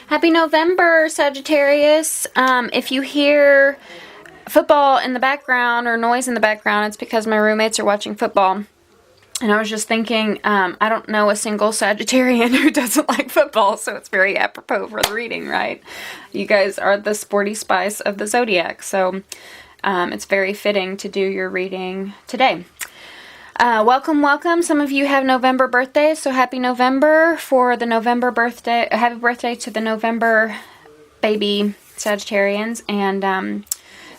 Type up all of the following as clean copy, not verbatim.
Happy November, Sagittarius. If you hear football in the background or noise in the background, it's because my roommates are watching football. And I was just thinking, I don't know a single Sagittarian who doesn't like football, so it's very apropos for the reading, right? You guys are the sporty spice of the zodiac, so it's very fitting to do your reading today. Welcome, welcome. Some of you have November birthdays, so happy November for the November birthday. Happy birthday to the November baby Sagittarians, and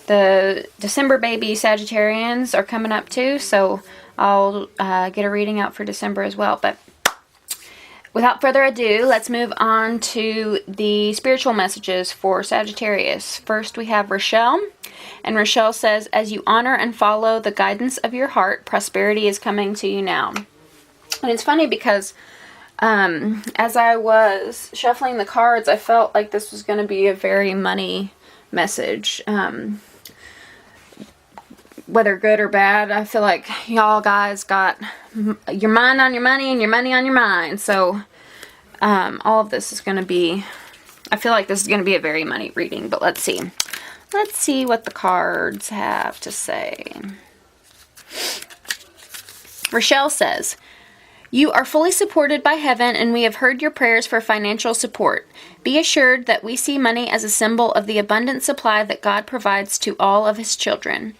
the December baby Sagittarians are coming up too, so I'll get a reading out for December as well. But without further ado, let's move on to the spiritual messages for Sagittarius. First, we have Rochelle. And Rochelle says, as you honor and follow the guidance of your heart, prosperity is coming to you now. And it's funny because as I was shuffling the cards, I felt like this was going to be a very money message. Whether good or bad, I feel like y'all guys got your mind on your money and your money on your mind. So all of this is going to be, I feel like this is going to be a very money reading, but let's see. Let's see what the cards have to say. Rochelle says, you are fully supported by heaven, and we have heard your prayers for financial support. Be assured that we see money as a symbol of the abundant supply that God provides to all of his children.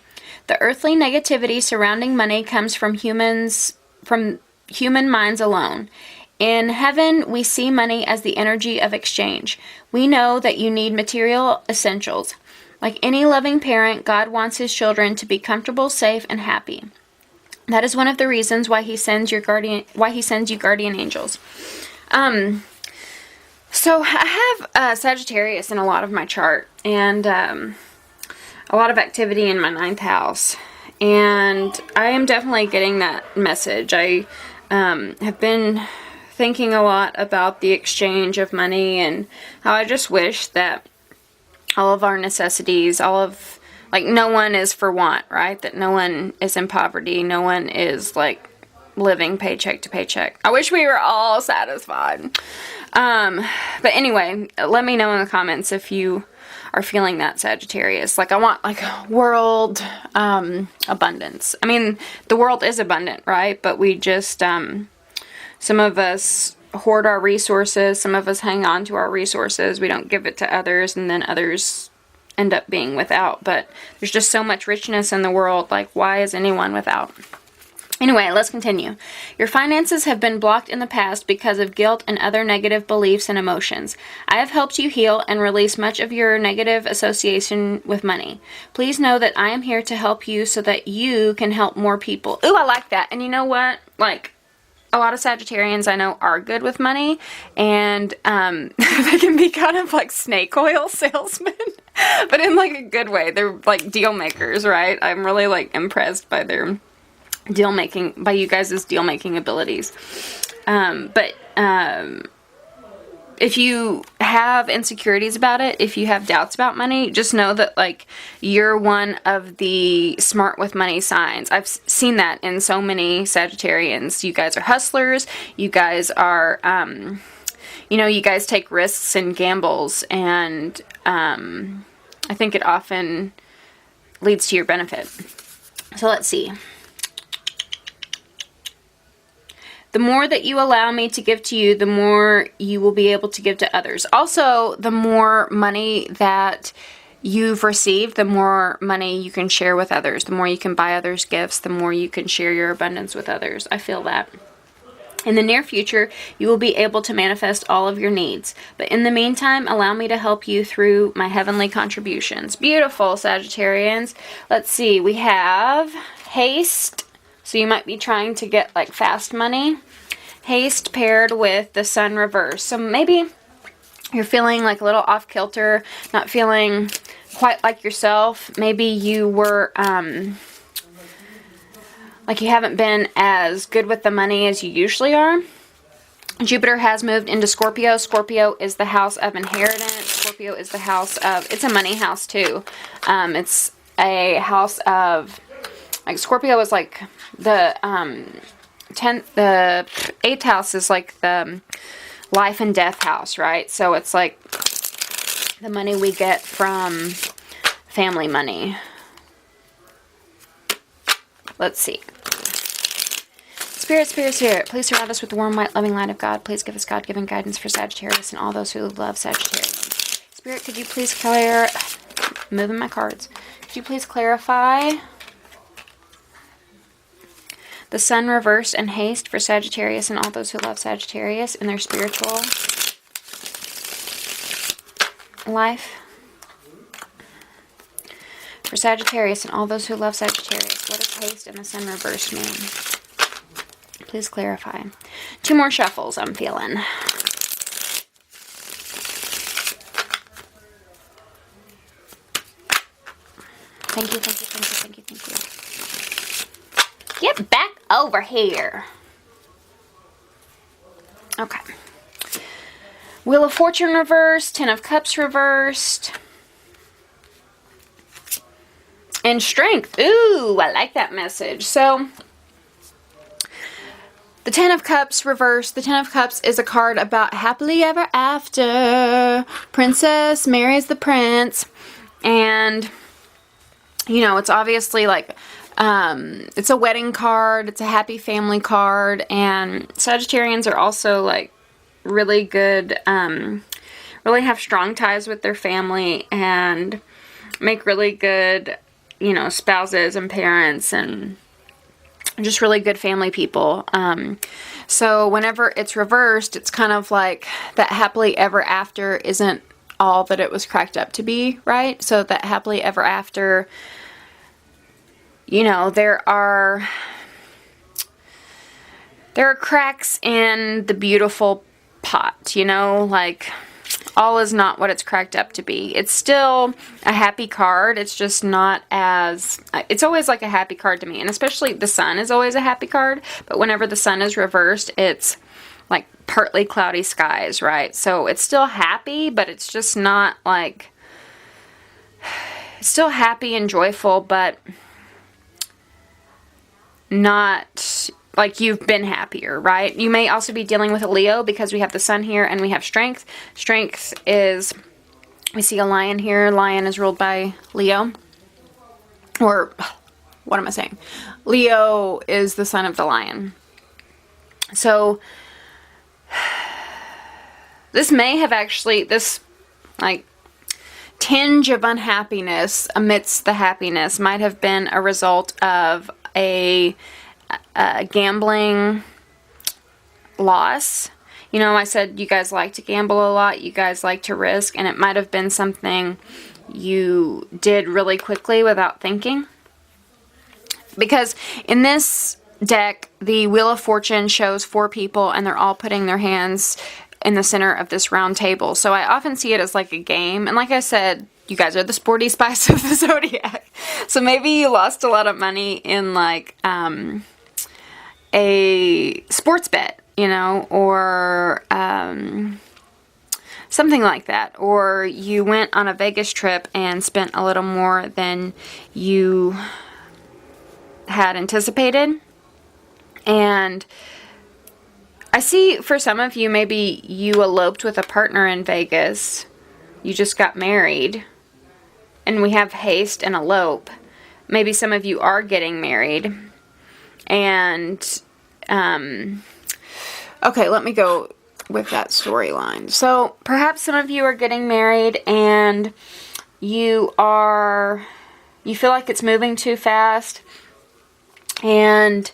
The earthly negativity surrounding money comes from human minds alone. In heaven, we see money as the energy of exchange. We know that you need material essentials. Like any loving parent, God wants his children to be comfortable, safe, and happy. That is one of the reasons why he sends you guardian angels. So I have Sagittarius in a lot of my chart, and a lot of activity in my 9th house, and I am definitely getting that message. I have been thinking a lot about the exchange of money and how I just wish that all of our necessities, no one is for want, right? That no one is in poverty. No one is, living paycheck to paycheck. I wish we were all satisfied. But anyway, let me know in the comments if you are feeling that, Sagittarius. I want, world abundance. I mean, the world is abundant, right? But we just, some of us hoard our resources. Some of us hang on to our resources. We don't give it to others, and then others end up being without. But there's just so much richness in the world. Why is anyone without? Anyway, let's continue. Your finances have been blocked in the past because of guilt and other negative beliefs and emotions. I have helped you heal and release much of your negative association with money. Please know that I am here to help you so that you can help more people. Ooh, I like that. And you know what? A lot of Sagittarians I know are good with money, and they can be kind of like snake oil salesmen, but in a good way. They're deal makers, right? I'm really impressed by their deal making, by you guys' deal making abilities. But if you have insecurities about it, if you have doubts about money, just know that you're one of the smart with money signs. I've seen that in so many Sagittarians. You guys are hustlers. You guys are, you guys take risks and gambles, and I think it often leads to your benefit. So let's see. The more that you allow me to give to you, the more you will be able to give to others. Also, the more money that you've received, the more money you can share with others. The more you can buy others gifts, the more you can share your abundance with others. I feel that. In the near future, you will be able to manifest all of your needs. But in the meantime, allow me to help you through my heavenly contributions. Beautiful, Sagittarians. Let's see. We have haste. So you might be trying to get fast money. Haste paired with the sun reverse. So maybe you're feeling a little off kilter, not feeling quite like yourself. Maybe you were, you haven't been as good with the money as you usually are. Jupiter has moved into Scorpio. Scorpio is the house of inheritance. Scorpio is the house of, it's a money house too. It's a house of, Scorpio is the 8th house is the life and death house, right? So it's like the money we get from family money. Let's see. Spirit, Spirit, Spirit, please surround us with the warm, white, loving light of God. Please give us God-given guidance for Sagittarius and all those who love Sagittarius. Spirit, could you please moving my cards. Could you please clarify the Sun reversed and haste for Sagittarius and all those who love Sagittarius in their spiritual life? For Sagittarius and all those who love Sagittarius, what does haste and the Sun reversed mean? Please clarify. 2 more shuffles I'm feeling. Thank you, thank you, thank you, thank you, thank you. Get back over here. Okay. Wheel of Fortune reversed, 10 of Cups reversed. And Strength. Ooh, I like that message. So, the 10 of Cups reversed. The 10 of Cups is a card about happily ever after. Princess marries the prince. And, you know, it's obviously like, it's a wedding card. It's a happy family card. And Sagittarians are also like really good, really have strong ties with their family and make really good, you know, spouses and parents and just really good family people. So whenever it's reversed, it's kind of like that happily ever after isn't all that it was cracked up to be, right? So that happily ever after, you know, there are cracks in the beautiful pot, you know, like all is not what it's cracked up to be. It's still a happy card. It's just not as, it's always like a happy card to me. And especially the Sun is always a happy card. But whenever the Sun is reversed, it's like partly cloudy skies, right? So it's still happy, but it's just not like, it's still happy and joyful, but not like you've been happier, right? You may also be dealing with a Leo because we have the Sun here and we have Strength. Strength is, we see a Lion here. Lion is ruled by Leo. Or, what am I saying? Leo is the son of the Lion. So, this may have actually, this, like, tinge of unhappiness amidst the happiness might have been a result of a gambling loss. You know, I said you guys like to gamble a lot, you guys like to risk, and it might have been something you did really quickly without thinking. Because in this deck, the Wheel of Fortune shows 4 people and they're all putting their hands in the center of this round table. So I often see it as like a game. And like I said, you guys are the sporty spice of the zodiac. So maybe you lost a lot of money in like a sports bet, you know, or something like that. Or you went on a Vegas trip and spent a little more than you had anticipated. And I see for some of you, maybe you eloped with a partner in Vegas. You just got married. And we have haste and elope. Maybe some of you are getting married. And, okay, let me go with that storyline. So, perhaps some of you are getting married and you feel like it's moving too fast. And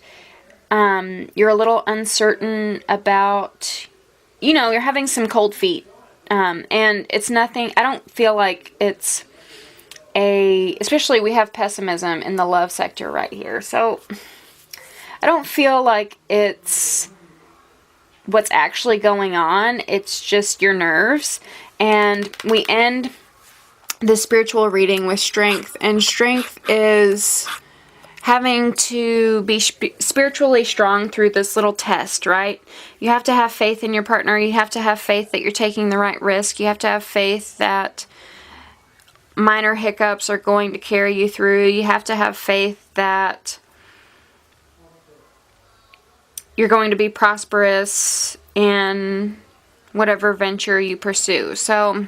you're a little uncertain about, you know, you're having some cold feet. And it's nothing, I don't feel like it's especially we have pessimism in the love sector right here. So I don't feel like it's what's actually going on. It's just your nerves. And we end the spiritual reading with Strength. And Strength is having to be spiritually strong through this little test, right? You have to have faith in your partner. You have to have faith that you're taking the right risk. You have to have faith that minor hiccups are going to carry you through. You have to have faith that you're going to be prosperous in whatever venture you pursue. So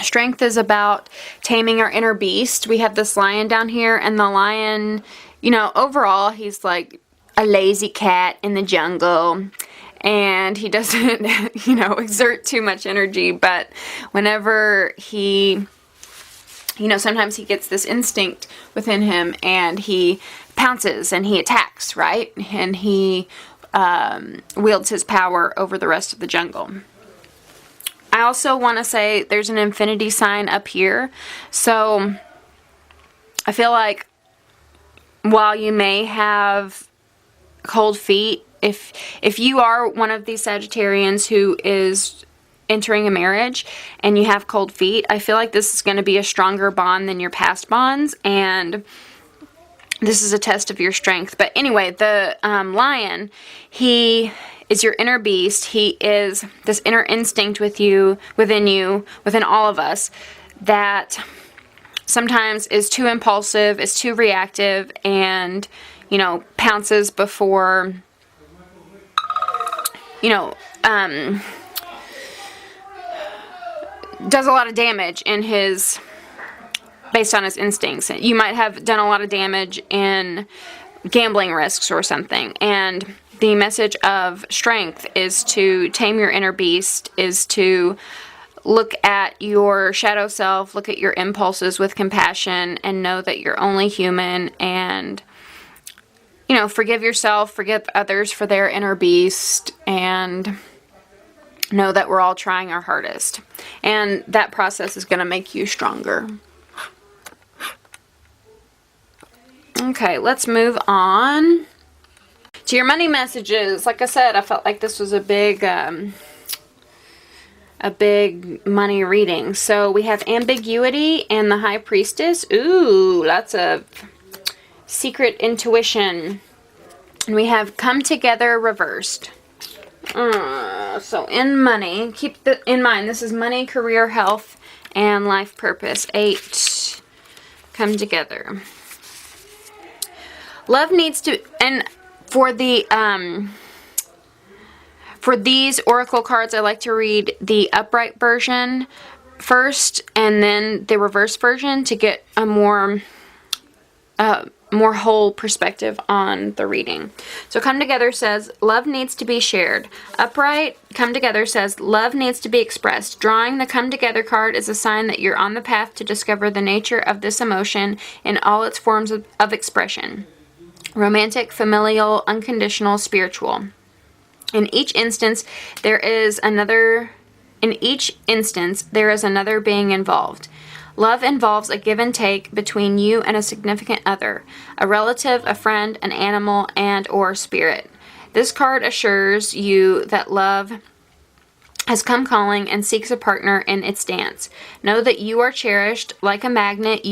strength is about taming our inner beast. We have this lion down here, and the lion, you know, overall, he's like a lazy cat in the jungle, and he doesn't, you know, exert too much energy, but whenever he, you know, sometimes he gets this instinct within him, and he pounces, and he attacks, right? And he wields his power over the rest of the jungle. I also want to say there's an infinity sign up here. So I feel like while you may have cold feet, if you are one of these Sagittarians who is entering a marriage and you have cold feet, I feel like this is going to be a stronger bond than your past bonds, and this is a test of your strength. But anyway, the lion, he is your inner beast. He is this inner instinct within all of us, that sometimes is too impulsive, is too reactive, and, you know, pounces before, you know, does a lot of damage based on his instincts. You might have done a lot of damage in gambling risks or something, and the message of strength is to tame your inner beast, is to look at your shadow self, look at your impulses with compassion, and know that you're only human, and, you know, forgive yourself, forgive others for their inner beast, and know that we're all trying our hardest. And that process is going to make you stronger. Okay, let's move on to your money messages. Like I said, I felt like this was a big money reading. So we have ambiguity and the High Priestess. Ooh, lots of secret intuition. And we have come together reversed. So in money, keep in mind, this is money, career, health, and life purpose. 8 come together. Love needs to, and for the for these oracle cards, I like to read the upright version first and then the reverse version to get a more whole perspective on the reading. So come together says love needs to be shared. Upright come together says love needs to be expressed. Drawing the come together card is a sign that you're on the path to discover the nature of this emotion in all its forms of expression. Romantic, familial, unconditional, spiritual. In each instance, there is another being involved. Love involves a give and take between you and a significant other, a relative, a friend, an animal, and or spirit. This card assures you that love has come calling and seeks a partner in its dance. Know that you are cherished like a magnet.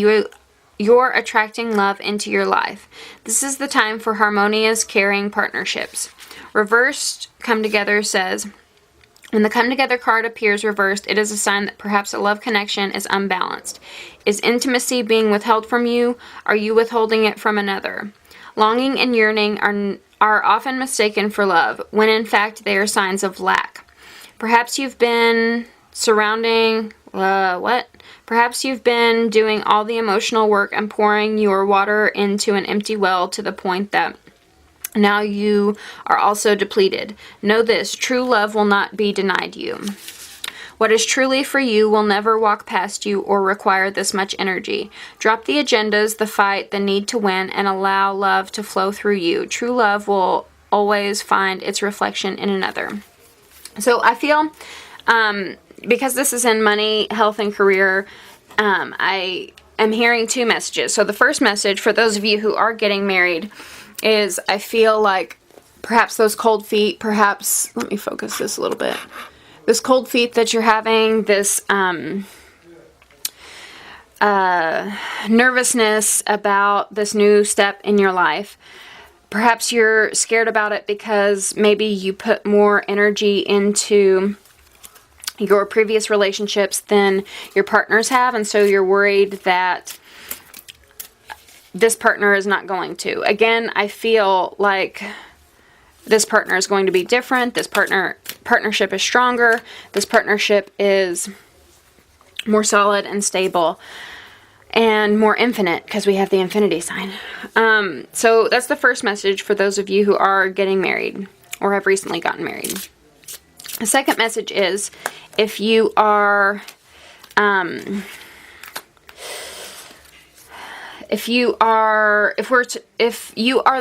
You're attracting love into your life. This is the time for harmonious, caring partnerships. Reversed come together says, when the come together card appears reversed, it is a sign that perhaps a love connection is unbalanced. Is intimacy being withheld from you? Are you withholding it from another? Longing and yearning are often mistaken for love, when in fact they are signs of lack. Perhaps you've been Perhaps you've been doing all the emotional work and pouring your water into an empty well to the point that now you are also depleted. Know this, true love will not be denied you. What is truly for you will never walk past you or require this much energy. Drop the agendas, the fight, the need to win, and allow love to flow through you. True love will always find its reflection in another. So I feel, because this is in money, health, and career, I am hearing 2 messages. So the first message, for those of you who are getting married, is I feel like perhaps those cold feet, perhaps, let me focus this a little bit. This cold feet that you're having, this nervousness about this new step in your life. Perhaps you're scared about it because maybe you put more energy into your previous relationships than your partners have, and so you're worried that this partner is not going to. Again, I feel like this partner is going to be different. This partnership is stronger. This partnership is more solid and stable and more infinite, because we have the infinity sign. So that's the first message for those of you who are getting married or have recently gotten married. The second message is, if you are the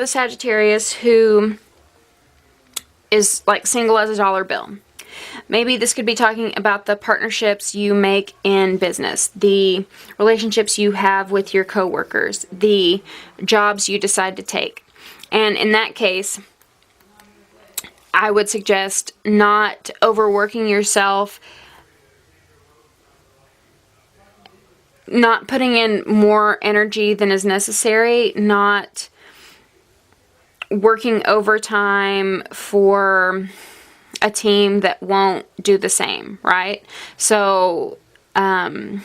Sagittarius who is like single as a dollar bill, maybe this could be talking about the partnerships you make in business, the relationships you have with your coworkers, the jobs you decide to take. And in that case, I would suggest not overworking yourself, not putting in more energy than is necessary, not working overtime for a team that won't do the same, right? So, and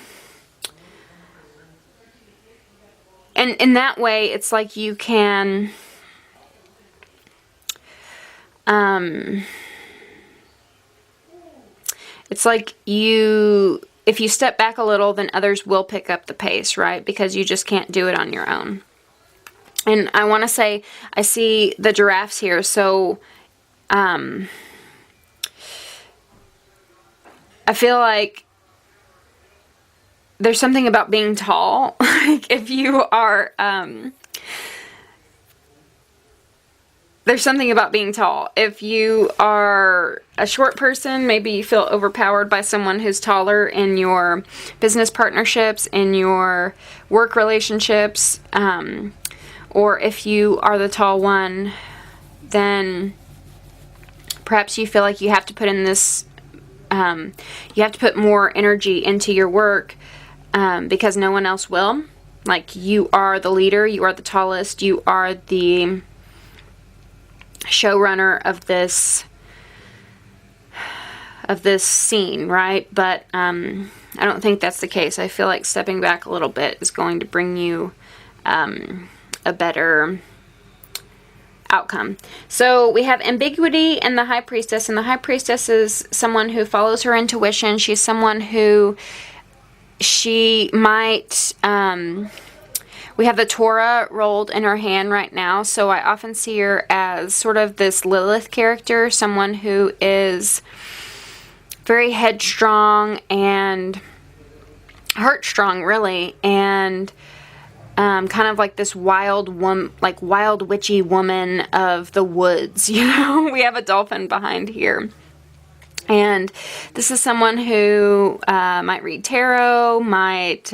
in that way, it's like you can, it's like if you step back a little, then others will pick up the pace, right? Because you just can't do it on your own. And I want to say, I see the giraffes here, so, I feel like there's something about being tall. Like, if you are, there's something about being tall. If you are a short person, maybe you feel overpowered by someone who's taller in your business partnerships, in your work relationships, or if you are the tall one, then perhaps you feel like you have to put in this, you have to put more energy into your work because no one else will. Like, you are the leader, you are the tallest, you are the showrunner of this scene, right? But I don't think that's the case. I feel like stepping back a little bit is going to bring you a better outcome. So we have ambiguity and the High Priestess, and the High Priestess is someone who follows her intuition. She's someone who she might, we have the Torah rolled in her hand right now, so I often see her as sort of this Lilith character, someone who is very headstrong and heartstrong, really, and kind of like this wild witchy woman of the woods, you know? We have a dolphin behind here. And this is someone who might read tarot, might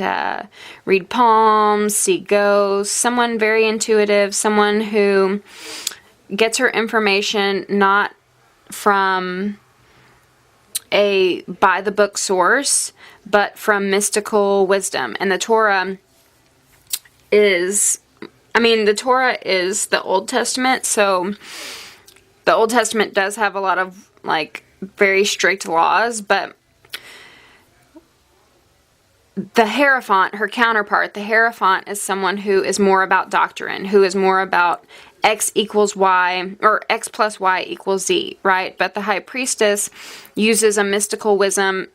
read palms, see ghosts, someone very intuitive, someone who gets her information not from a by-the-book source, but from mystical wisdom. And the Torah is, the Torah is the Old Testament, so the Old Testament does have a lot of, like, very strict laws, but the Hierophant, her counterpart, the Hierophant is someone who is more about doctrine, who is more about X equals Y, or X plus Y equals Z, right? But the High Priestess uses a mystical wisdom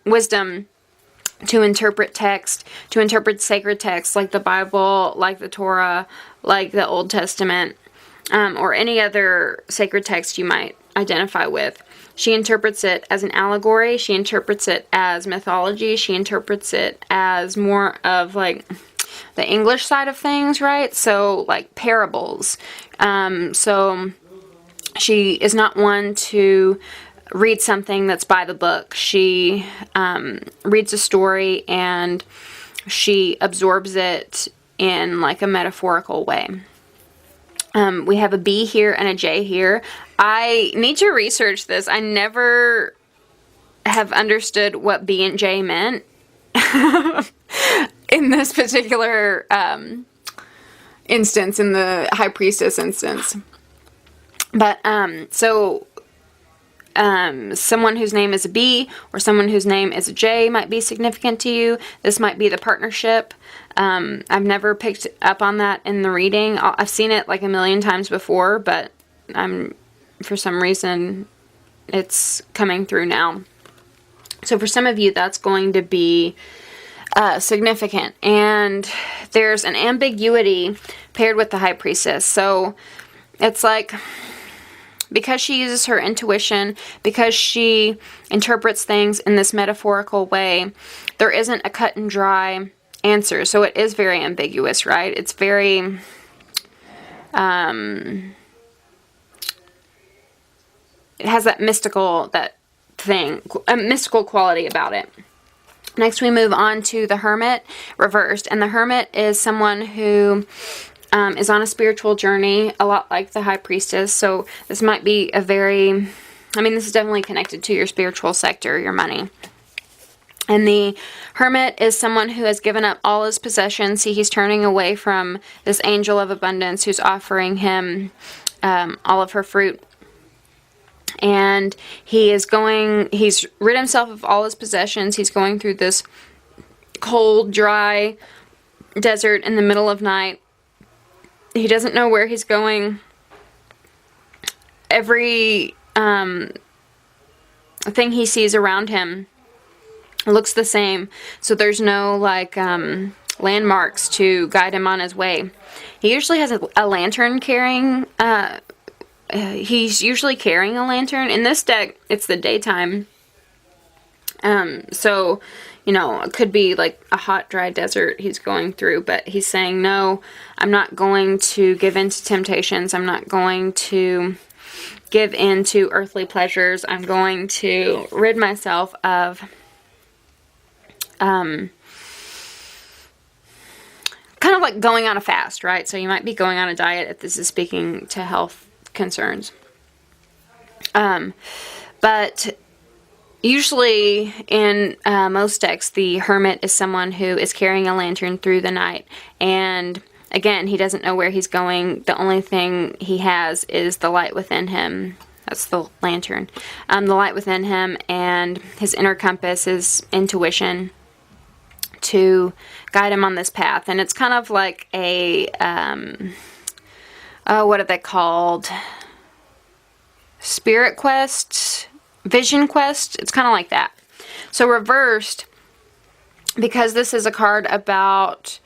to interpret text, to interpret sacred texts like the Bible, like the Torah, like the Old Testament, or any other sacred text you might identify with. She interprets it as an allegory, she interprets it as mythology, she interprets it as more of, like, the English side of things, right? So, like, parables. So, she is not one to read something that's by the book. She reads a story and she absorbs it in, like, a metaphorical way. We have a B here and a J here. I need to research this. I never have understood what B and J meant in this particular instance, in the High Priestess instance. But, someone whose name is a B or someone whose name is a J might be significant to you. This might be the partnership. I've never picked up on that in the reading. I've seen it like a million times before, but I'm for some reason it's coming through now. So for some of you, that's going to be significant. And there's an ambiguity paired with the High Priestess. So it's like, because she uses her intuition, because she interprets things in this metaphorical way, there isn't a cut and dry answer. So it is very ambiguous, right? It's very, it has that mystical, that thing, a mystical quality about it. Next we move on to the Hermit reversed. And the Hermit is someone who is on a spiritual journey, a lot like the High Priestess. So this might be a very, I mean, this is definitely connected to your spiritual sector, your money. And the Hermit is someone who has given up all his possessions. See, he's turning away from this angel of abundance who's offering him all of her fruit. And he's rid himself of all his possessions. He's going through this cold, dry desert in the middle of night. He doesn't know where he's going. Every thing he sees around him looks the same. So there's no, like, landmarks to guide him on his way. He usually has a lantern carrying, he's usually carrying a lantern. In this deck, it's the daytime. So, you know, it could be like a hot, dry desert he's going through, but he's saying, no, I'm not going to give in to temptations. I'm not going to give in to earthly pleasures. I'm going to rid myself of, kind of like going on a fast, right? So you might be going on a diet if this is speaking to health concerns. But usually in most decks, the Hermit is someone who is carrying a lantern through the night. And again, he doesn't know where he's going. The only thing he has is the light within him. That's the lantern. The light within him, and his inner compass, his intuition, to guide him on this path. And it's kind of like a, what are they called? Spirit quest? Vision quest? It's kind of like that. So reversed, because this is a card about,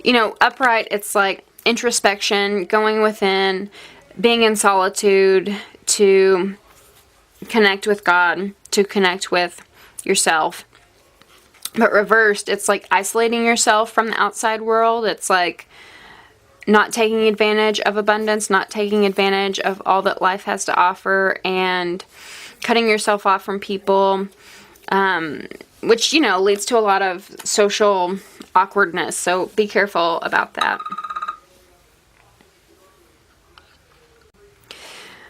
you know, upright, it's like introspection, going within, being in solitude to connect with God, to connect with yourself. But reversed, it's like isolating yourself from the outside world. It's like not taking advantage of abundance, not taking advantage of all that life has to offer, and cutting yourself off from people, which, you know, leads to a lot of social awkwardness. So be careful about that.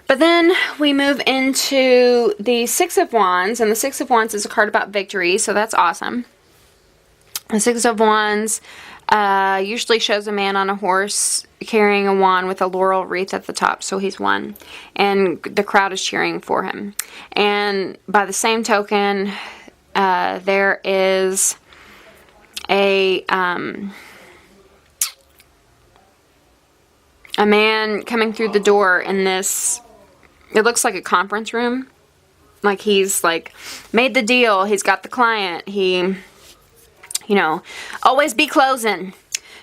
But then we move into the Six of Wands, and the Six of Wands is a card about victory, so that's awesome. The Six of Wands usually shows a man on a horse carrying a wand with a laurel wreath at the top, so he's won. And the crowd is cheering for him. And by the same token, there is a man coming through the door in this, it looks like a conference room. Like he's like made the deal, he's got the client, he, you know, always be closing.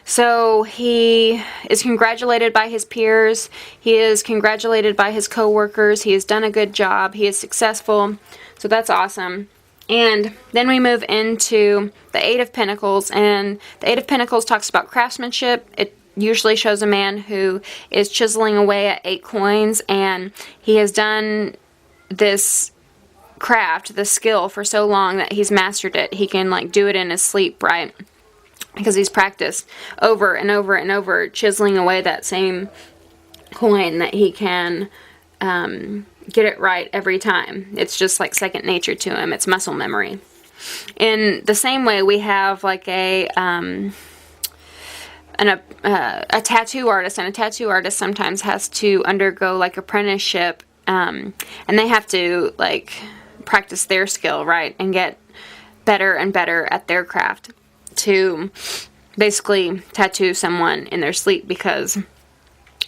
So he is congratulated by his peers, he is congratulated by his co-workers, he has done a good job, he is successful, so that's awesome. And then we move into the Eight of Pentacles, and the Eight of Pentacles talks about craftsmanship. It usually shows a man who is chiseling away at 8 coins, and he has done this craft, this skill, for so long that he's mastered it. He can like do it in his sleep, right? Because he's practiced over and over and over chiseling away that same coin, that he can get it right every time. It's just like second nature to him. It's muscle memory. In the same way, we have like a tattoo artist, and a tattoo artist sometimes has to undergo like apprenticeship, and they have to like practice their skill, right, and get better and better at their craft to basically tattoo someone in their sleep, because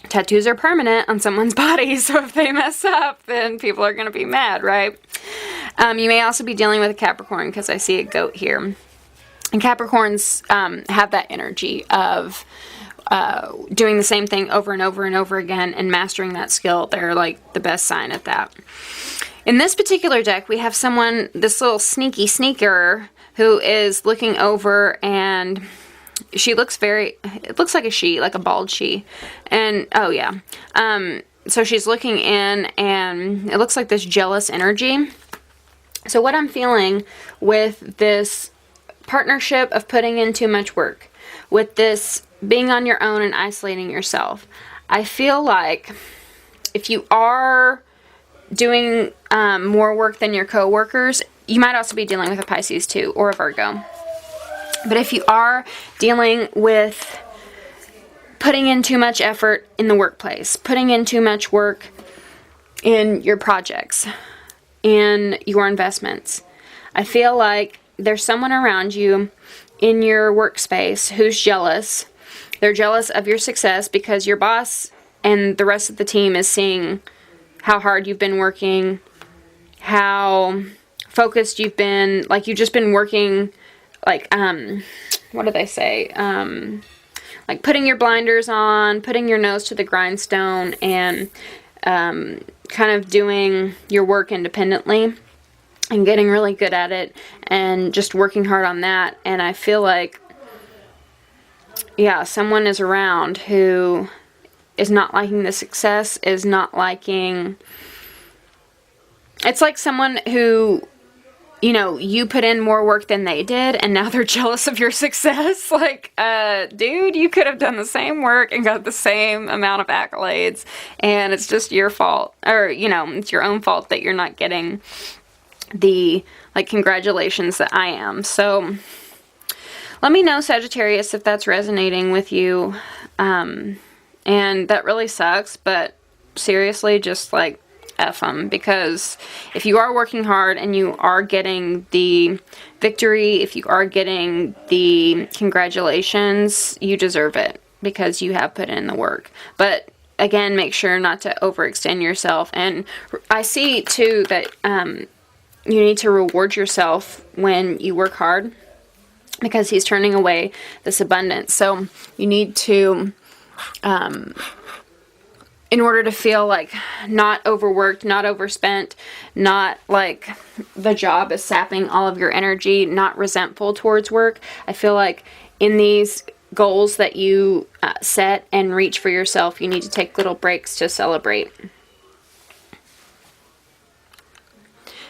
tattoos are permanent on someone's body, so if they mess up, then people are going to be mad, right? You may also be dealing with a Capricorn, because I see a goat here. And Capricorns have that energy of doing the same thing over and over and over again and mastering that skill. They're like the best sign at that. In this particular deck, we have someone, this little sneaky sneaker, who is looking over, and she looks it looks like a she, like a bald she. And, oh yeah. So she's looking in, and it looks like this jealous energy. So what I'm feeling with this partnership of putting in too much work, with this being on your own and isolating yourself, I feel like if you are doing more work than your coworkers, you might also be dealing with a Pisces too, or a Virgo. But if you are dealing with putting in too much effort in the workplace, putting in too much work in your projects, in your investments, I feel like there's someone around you in your workspace who's jealous. They're jealous of your success because your boss and the rest of the team is seeing how hard you've been working, how focused you've been, like you've just been working, like, what do they say? Like putting your blinders on, putting your nose to the grindstone, and kind of doing your work independently and getting really good at it and just working hard on that. And I feel like, yeah, someone is around who is not liking the success, is not liking... It's like someone who, you know, you put in more work than they did, and now they're jealous of your success. Like, dude, you could have done the same work and got the same amount of accolades, and it's just your fault. Or, you know, it's your own fault that you're not getting the, like, congratulations that I am. So, let me know, Sagittarius, if that's resonating with you. And that really sucks, but seriously, just, like, F them, because if you are working hard and you are getting the victory, if you are getting the congratulations, you deserve it because you have put in the work. But again, make sure not to overextend yourself. And I see too that you need to reward yourself when you work hard, because he's turning away this abundance. So you need to in order to feel like not overworked, not overspent, not like the job is sapping all of your energy, not resentful towards work, I feel like in these goals that you set and reach for yourself, you need to take little breaks to celebrate.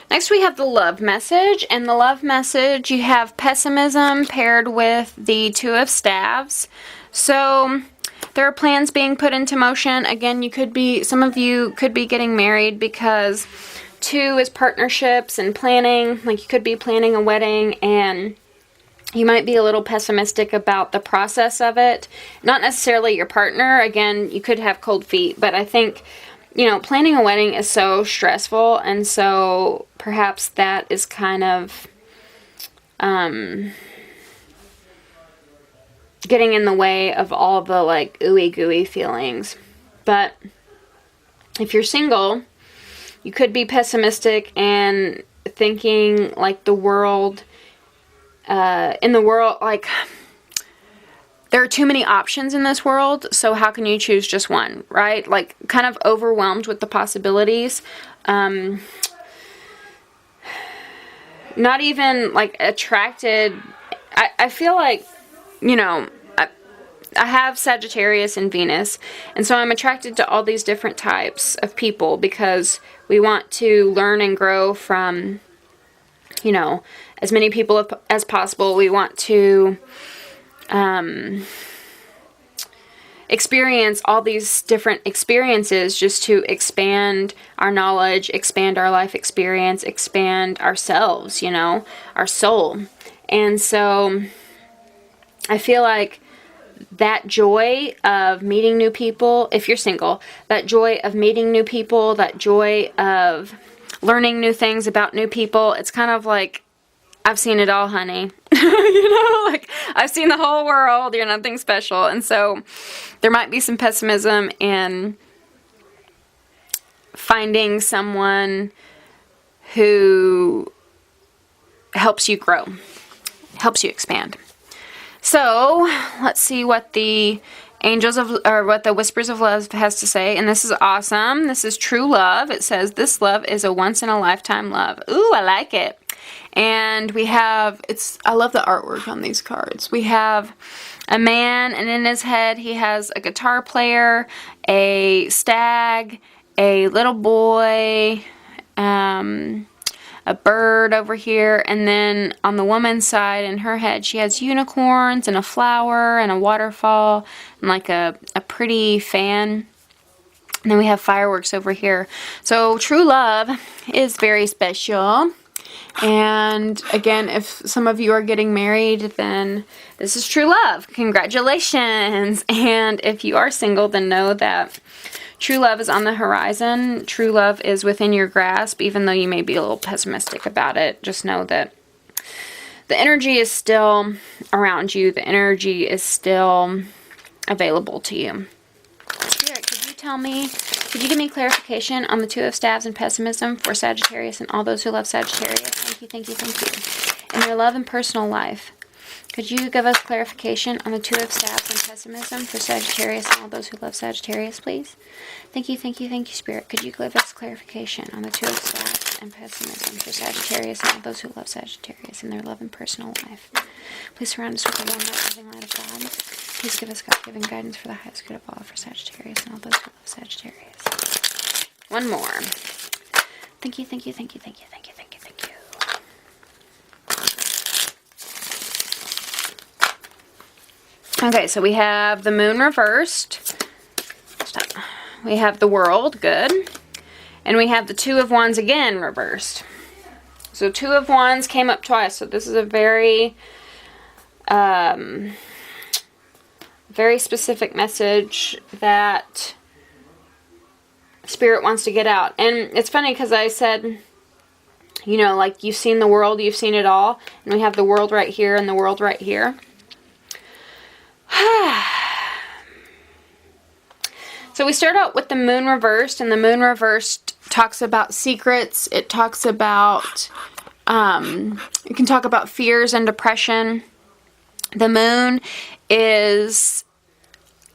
Next we have the love message, and the love message, you have pessimism paired with the Two of Staves. So there are plans being put into motion. Again, some of you could be getting married, because 2 is partnerships and planning. Like, you could be planning a wedding, and you might be a little pessimistic about the process of it. Not necessarily your partner. Again, you could have cold feet, but I think, you know, planning a wedding is so stressful, and so perhaps that is kind of getting in the way of all the, like, ooey gooey feelings. But if you're single, you could be pessimistic and thinking, like, in the world, like, there are too many options in this world, so how can you choose just one, right? Like, kind of overwhelmed with the possibilities. Not even, like, attracted. I feel like, you know, I have Sagittarius and Venus, and so I'm attracted to all these different types of people, because we want to learn and grow from, you know, as many people as possible. We want to experience all these different experiences just to expand our knowledge, expand our life experience, expand ourselves, you know, our soul. And so I feel like that joy of meeting new people, if you're single, that joy of meeting new people, that joy of learning new things about new people, it's kind of like I've seen it all, honey. You know, like, I've seen the whole world. You're nothing special. And so there might be some pessimism in finding someone who helps you grow, helps you expand. So let's see what the what the Whispers of Love has to say. And this is awesome. This is true love. It says, this love is a once-in-a-lifetime love. Ooh, I like it. And we have, I love the artwork on these cards. We have a man, and in his head he has a guitar player, a stag, a little boy, a bird over here, and then on the woman's side, in her head, she has unicorns and a flower and a waterfall and like a pretty fan. And then we have fireworks over here. So true love is very special. And again, if some of you are getting married, then this is true love. Congratulations. And if you are single, then know that true love is on the horizon. True love is within your grasp, even though you may be a little pessimistic about it. Just know that the energy is still around you. The energy is still available to you. Spirit, could you tell me, could you give me clarification on the Two of Staves and pessimism for Sagittarius and all those who love Sagittarius? Thank you, thank you, thank you. In your love and personal life, could you give us clarification on the Two of Staves and pessimism for Sagittarius and all those who love Sagittarius, please? Thank you, thank you, thank you, Spirit. Could you give us clarification on the Two of Staves and pessimism for Sagittarius and all those who love Sagittarius in their love and personal life? Please surround us with the warm, loving light of God. Please give us God-given guidance for the highest good of all for Sagittarius and all those who love Sagittarius. One more. Thank you, thank you, thank you, thank you, thank you, thank you, thank you. Okay, so we have the moon reversed. Stop. We have the world, good. And we have the Two of Wands again reversed. So Two of Wands came up twice. So this is a very, very specific message that Spirit wants to get out. And it's funny because I said, you know, like, you've seen the world, you've seen it all. And we have the world right here and the world right here. So we start out with the moon reversed, and the moon reversed talks about secrets. It talks about, it can talk about fears and depression. The moon is,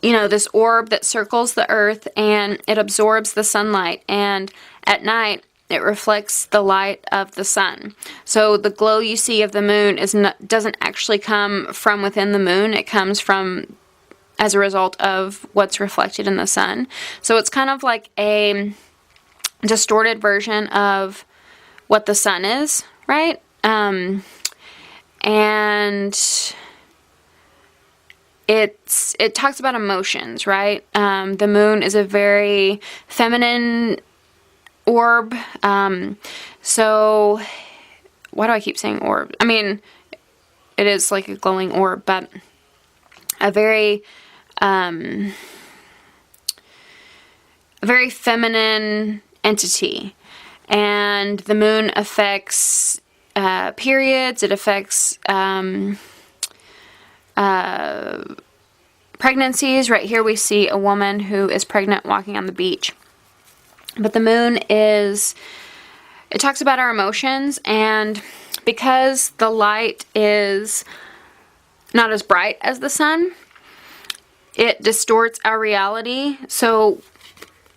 you know, this orb that circles the earth, and it absorbs the sunlight, and at night it reflects the light of the sun. So the glow you see of the moon doesn't actually come from within the moon. It comes from as a result of what's reflected in the sun. So it's kind of like a distorted version of what the sun is, right? And it talks about emotions, right? The moon is a very feminine orb. So why do I keep saying orb? I mean, it is like a glowing orb, but a very feminine entity. And the moon affects periods. It affects pregnancies. Right here we see a woman who is pregnant walking on the beach. But the moon it talks about our emotions, and because the light is not as bright as the sun, it distorts our reality. So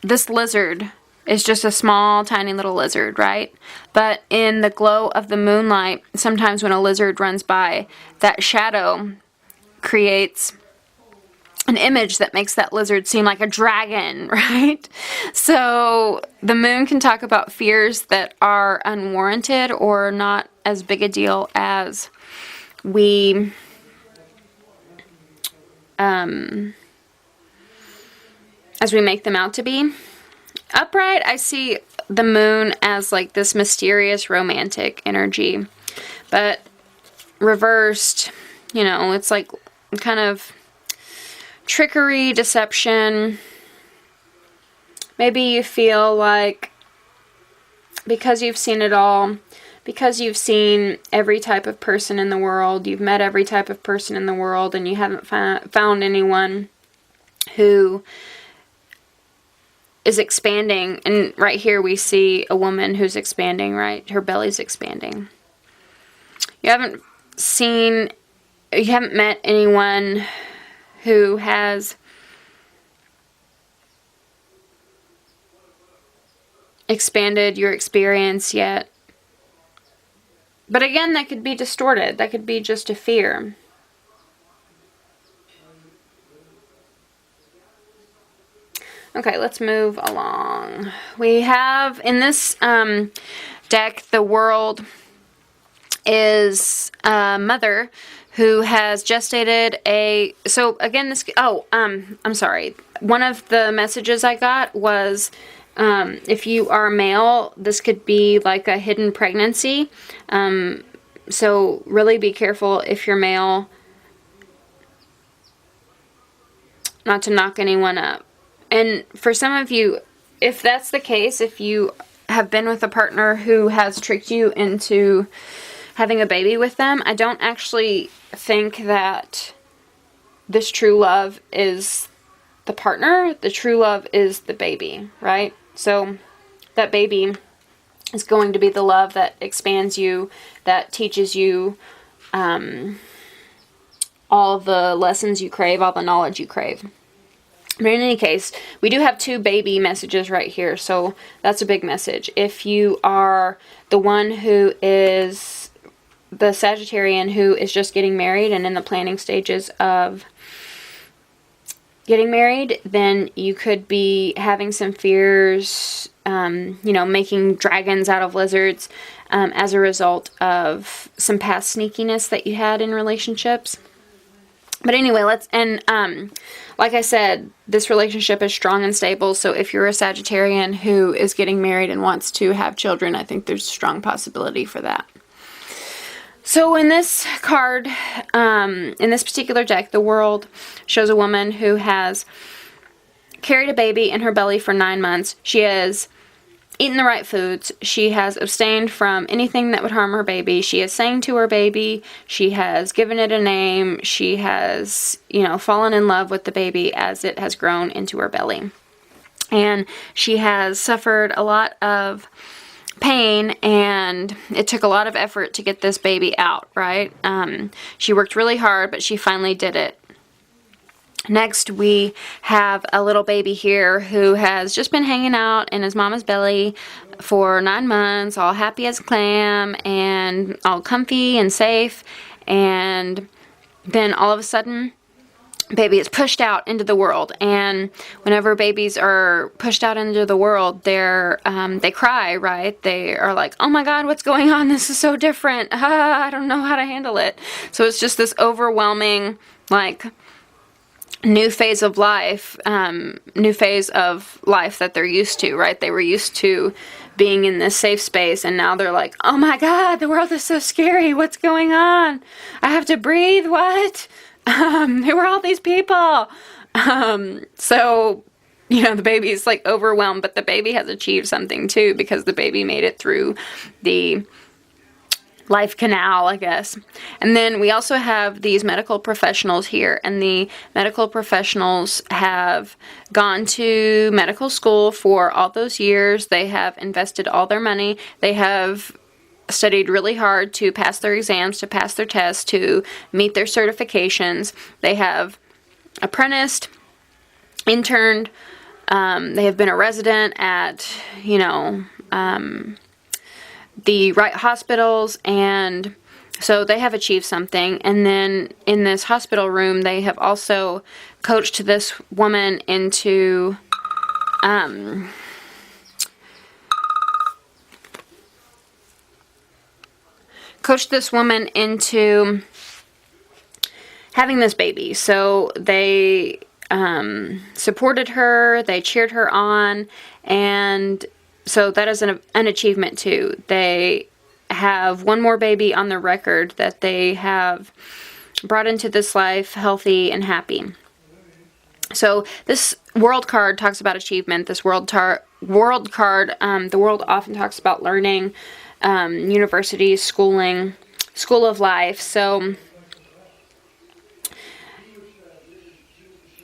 this lizard is just a small, tiny little lizard, right? But in the glow of the moonlight, sometimes when a lizard runs by, that shadow creates an image that makes that lizard seem like a dragon, right? So the moon can talk about fears that are unwarranted or not as big a deal as we make them out to be. Upright, I see the moon as like this mysterious romantic energy, but reversed, you know, it's like kind of trickery, deception. Maybe you feel like because you've seen it all, because you've seen every type of person in the world, you've met every type of person in the world, and you haven't found anyone who is expanding. And right here we see a woman who's expanding, right? Her belly's expanding. You haven't met anyone who has expanded your experience yet. But again, that could be distorted. That could be just a fear. Okay, let's move along. We have, in this deck, the World is a mother who has gestated a... So, again, this... Oh, I'm sorry. One of the messages I got was, if you are male, this could be like a hidden pregnancy. So, really be careful if you're male, not to knock anyone up. And for some of you, if that's the case, if you have been with a partner who has tricked you into having a baby with them, I don't actually think that this true love is the partner. The true love is the baby, right? So that baby is going to be the love that expands you, that teaches you all the lessons you crave, all the knowledge you crave. But in any case, we do have 2 baby messages right here, so that's a big message. If you are the one who is the Sagittarian who is just getting married and in the planning stages of getting married, then you could be having some fears, making dragons out of lizards as a result of some past sneakiness that you had in relationships. But anyway, like I said, this relationship is strong and stable, so if you're a Sagittarian who is getting married and wants to have children, I think there's a strong possibility for that. So in this card, in this particular deck, the World shows a woman who has carried a baby in her belly for 9 months. She has eaten the right foods. She has abstained from anything that would harm her baby. She has sang to her baby. She has given it a name. She has, fallen in love with the baby as it has grown into her belly. And she has suffered a lot of pain, and it took a lot of effort to get this baby out, right? She worked really hard, but she finally did it. Next, we have a little baby here who has just been hanging out in his mama's belly for 9 months, all happy as a clam and all comfy and safe. And then all of a sudden, baby is pushed out into the world. And whenever babies are pushed out into the world, they cry, right? They are like, oh my God, what's going on? This is so different. I don't know how to handle it. So it's just this overwhelming, new phase of life that they're used to, right? They were used to being in this safe space, and now they're like, oh my God, the world is so scary. What's going on? I have to breathe. What? Who are all these people? So, the baby is overwhelmed, but the baby has achieved something too, because the baby made it through the life canal, I guess. And then we also have these medical professionals here, and the medical professionals have gone to medical school for all those years. They have invested all their money. They have studied really hard to pass their exams, to pass their tests, to meet their certifications. They have apprenticed, interned, they have been a resident at, the right hospitals, and so they have achieved something. And then in this hospital room, they have also coached this woman into having this baby. So they supported her, they cheered her on, and so that is an achievement too. They have one more baby on the record that they have brought into this life healthy and happy. So this World card talks about achievement. This World card, the World often talks about learning, university, schooling, school of life. So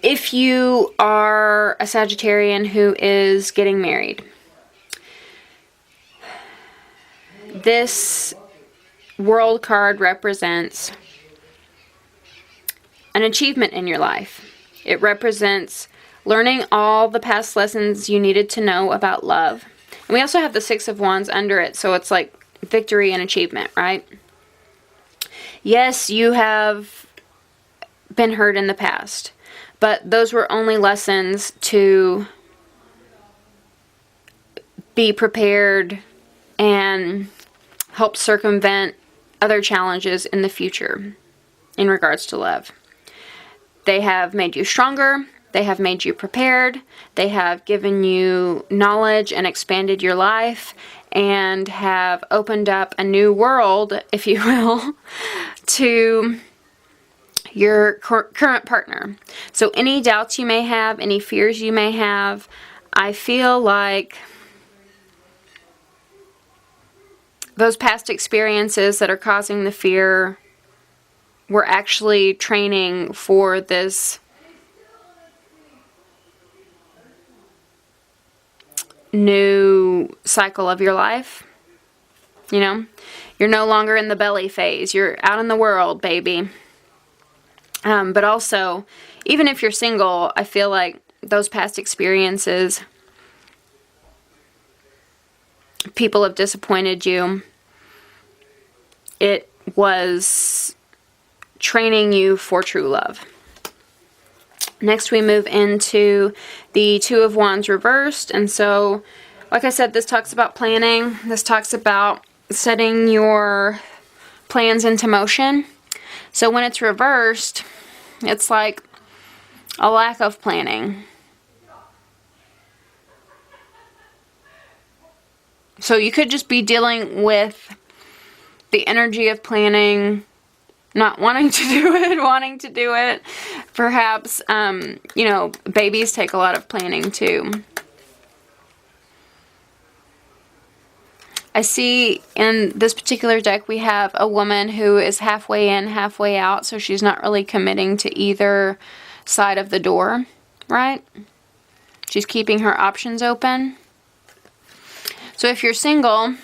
if you are a Sagittarian who is getting married, this World card represents an achievement in your life. It represents learning all the past lessons you needed to know about love. And we also have the Six of Wands under it, so it's like victory and achievement, right? Yes, you have been hurt in the past, but those were only lessons to be prepared and help circumvent other challenges in the future in regards to love. They have made you stronger. They have made you prepared. They have given you knowledge and expanded your life and have opened up a new world, if you will, to your current partner. So any doubts you may have, any fears you may have, I feel like those past experiences that are causing the fear were actually training for this new cycle of your life. You know, you're no longer in the belly phase. You're out in the world, baby. But also, even if you're single, I feel like those past experiences, people have disappointed you. It was training you for true love. Next we move into the Two of Wands reversed. And so, like I said, this talks about planning. This talks about setting your plans into motion. So when it's reversed, it's like a lack of planning. So you could just be dealing with the energy of planning, not wanting to do it, wanting to do it. Perhaps, you know, babies take a lot of planning too. I see in this particular deck we have a woman who is halfway in, halfway out, so she's not really committing to either side of the door, right? She's keeping her options open. So if you're single,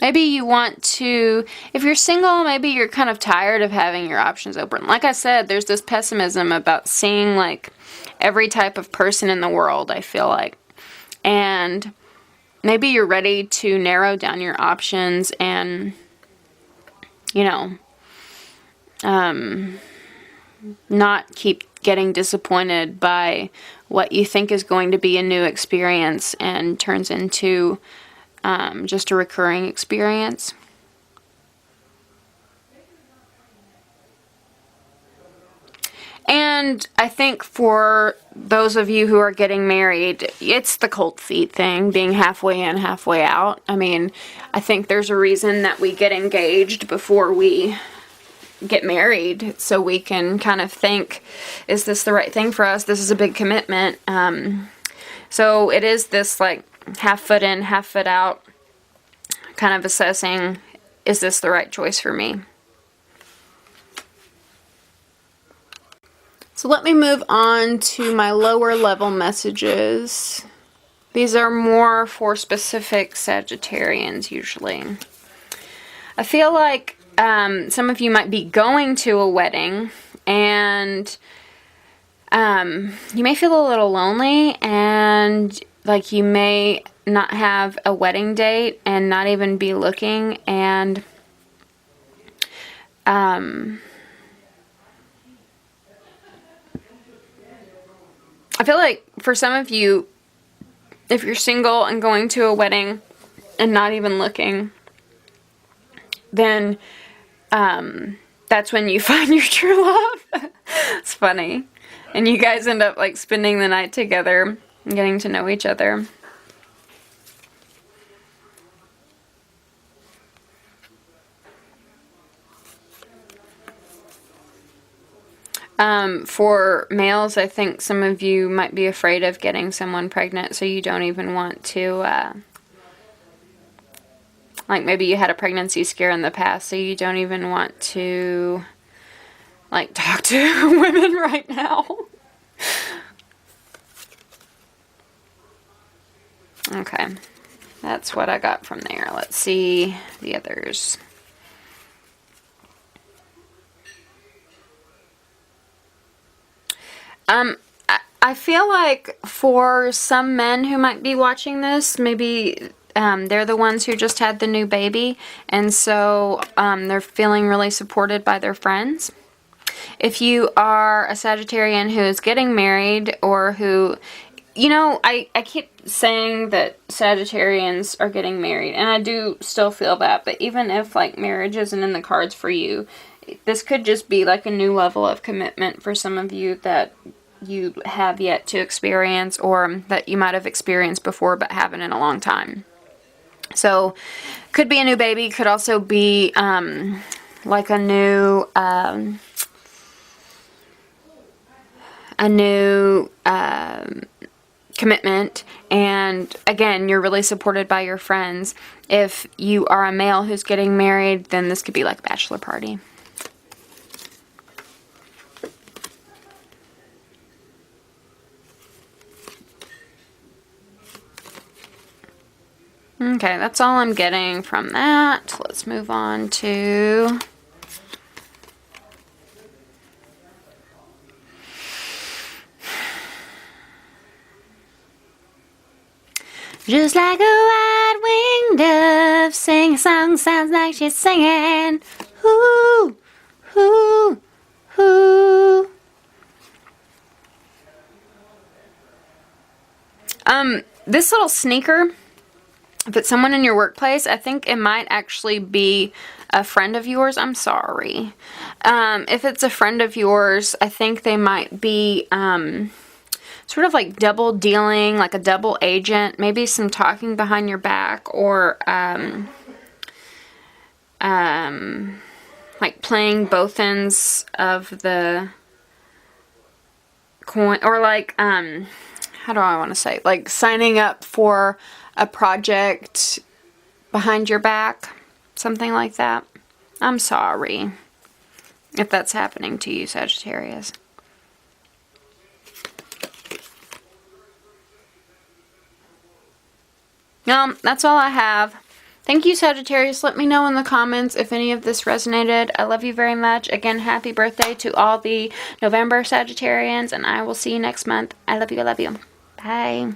maybe you want to, if you're single, maybe you're kind of tired of having your options open. Like I said, there's this pessimism about seeing like every type of person in the world, I feel like. And maybe you're ready to narrow down your options and, you know, not keep getting disappointed by what you think is going to be a new experience and turns into just a recurring experience. And I think for those of you who are getting married, it's the cold feet thing, being halfway in, halfway out. I mean, I think there's a reason that we get engaged before we get married, so we can kind of think, is this the right thing for us? This is a big commitment. So it is this like half foot in, half foot out, kind of assessing, is this the right choice for me? So let me move on to my lower level messages. These are more for specific Sagittarians usually. I feel like some of you might be going to a wedding and you may feel a little lonely and like you may not have a wedding date and not even be looking, and I feel like for some of you, if you're single and going to a wedding and not even looking, then that's when you find your true love. It's funny. And you guys end up like spending the night together and getting to know each other. For males, I think some of you might be afraid of getting someone pregnant, so you don't even want to Like maybe you had a pregnancy scare in the past, so you don't even want to like talk to women right now. Okay, that's what I got from there. Let's see the others. I feel like for some men who might be watching this, maybe they're the ones who just had the new baby, and so they're feeling really supported by their friends. If you are a Sagittarian who is getting married, or who, you know, I keep saying that Sagittarians are getting married, and I do still feel that, but even if like marriage isn't in the cards for you, this could just be like a new level of commitment for some of you that you have yet to experience, or that you might have experienced before but haven't in a long time. So, could be a new baby, could also be like a new commitment, and again, you're really supported by your friends. If you are a male who's getting married, then this could be like a bachelor party. Okay, that's all I'm getting from that. Let's move on to just like a white-winged dove, sing a song, sounds like she's singing. Ooh, ooh, ooh. This little sneaker, if it's someone in your workplace, I think it might actually be a friend of yours. I'm sorry. If it's a friend of yours, I think they might be sort of like double dealing, like a double agent, maybe some talking behind your back, or like playing both ends of the coin, or like how do I want to say, like signing up for a project behind your back, something like that. I'm sorry if that's happening to you, Sagittarius. Well, that's all I have. Thank you, Sagittarius. Let me know in the comments if any of this resonated. I love you very much. Again, happy birthday to all the November Sagittarians, and I will see you next month. I love you. I love you. Bye.